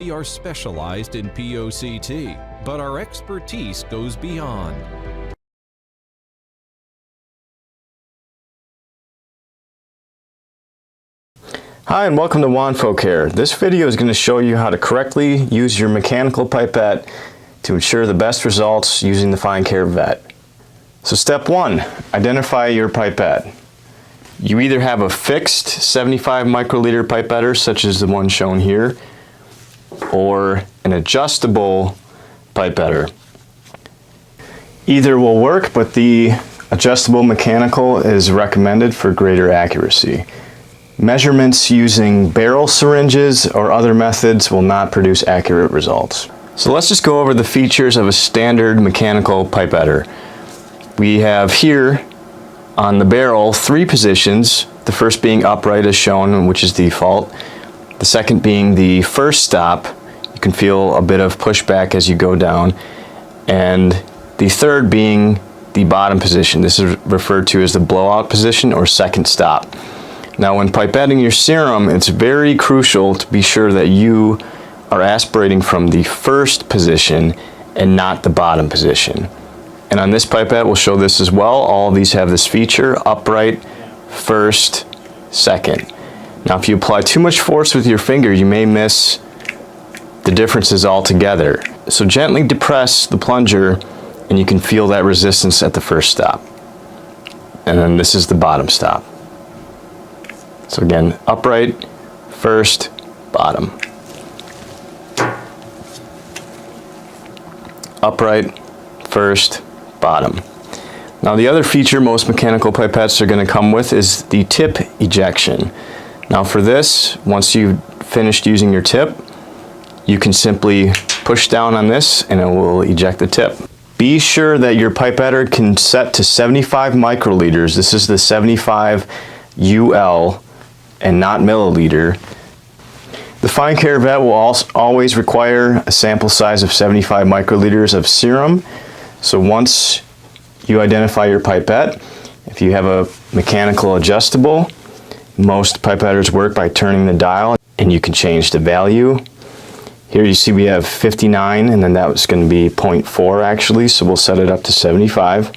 We are specialized in POCT, but our expertise goes beyond. Hi and welcome to Finecare. This video is going to show you how to correctly use your mechanical pipette to ensure the best results using the Finecare Vet. So step 1, identify your pipette. You either have a fixed 75 microliter pipettor such as the one shown here, or an adjustable pipettor. Either will work, but the adjustable mechanical is recommended for greater accuracy. Measurements using barrel syringes or other methods will not produce accurate results. So let's just go over the features of a standard mechanical pipettor. We have here on the barrel 3 positions, the first being upright as shown, which is default. The second being the first stop. You can feel a bit of pushback as you go down. And the third being the bottom position. This is referred to as the blowout position or second stop. Now when pipetting your serum, it's very crucial to be sure that you are aspirating from the first position and not the bottom position. And on this pipette, we'll show this as well. All of these have this feature, upright, first, second. Now if you apply too much force with your finger, you may miss the differences altogether. So gently depress the plunger and you can feel that resistance at the first stop. And then this is the bottom stop. So again, upright, first, bottom. Upright, first, bottom. Now the other feature most mechanical pipettes are going to come with is the tip ejection. Now for this, once you've finished using your tip, you can simply push down on this and it will eject the tip. Be sure that your pipettor can set to 75 microliters. This is the 75 UL and not milliliter. The Finecare Vet will always require a sample size of 75 microliters of serum. So once you identify your pipette, if you have a mechanical adjustable, most pipettors work by turning the dial and you can change the value. Here you see we have 59 and then that was going to be 0.4 actually, so we'll set it up to 75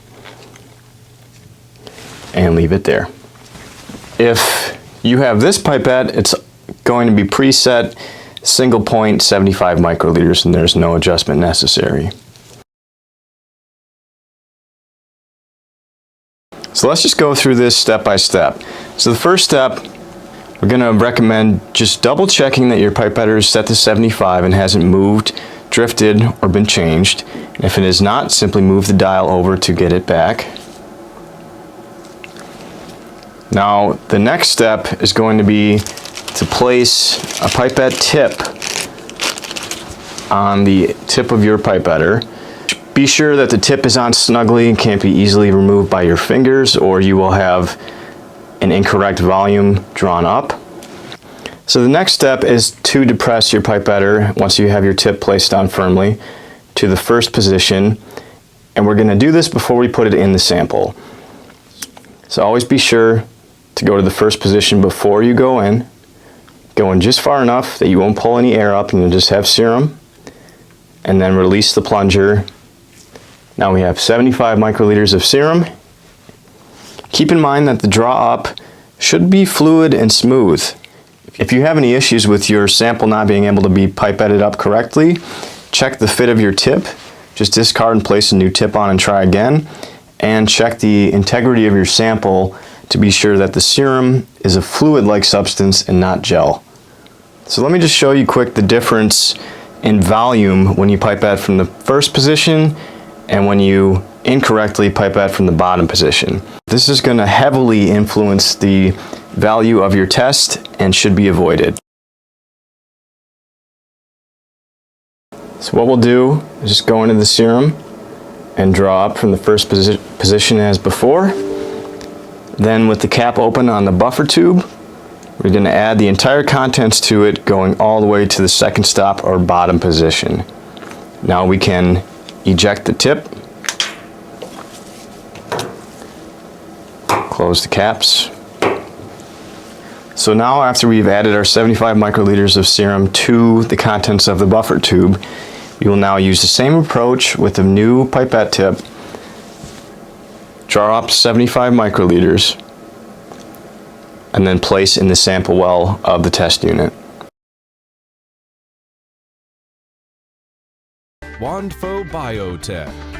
and leave it there. If you have this pipette, it's going to be preset single point 75 microliters and there's no adjustment necessary. So let's just go through this step by step. So the first step, we're going to recommend just double checking that your pipettor is set to 75 and hasn't moved, drifted, or been changed. And if it is not, simply move the dial over to get it back. Now the next step is going to be to place a pipette tip on the tip of your pipettor. Be sure that the tip is on snugly and can't be easily removed by your fingers or you will have an incorrect volume drawn up. So the next step is to depress your pipettor once you have your tip placed down firmly to the first position, and we're going to do this before we put it in the sample. So always be sure to go to the first position before you go in just far enough that you won't pull any air up and you'll just have serum, and then release the plunger. Now we have 75 microliters of serum. Keep in mind that the draw up should be fluid and smooth. If you have any issues with your sample not being able to be pipetted up correctly, check the fit of your tip. Just discard and place a new tip on and try again. And check the integrity of your sample to be sure that the serum is a fluid-like substance and not gel. So let me just show you quick the difference in volume when you pipette from the first position and when you incorrectly pipette from the bottom position. This is going to heavily influence the value of your test and should be avoided. So what we'll do is just go into the serum and draw up from the first position as before. Then with the cap open on the buffer tube, we're going to add the entire contents to it going all the way to the second stop or bottom position. Now we can eject the tip, close the caps, So now after we've added our 75 microliters of serum to the contents of the buffer tube, we will now use the same approach with a new pipette tip. Draw up 75 microliters and then place in the sample well of the test unit. Wandfo Biotech.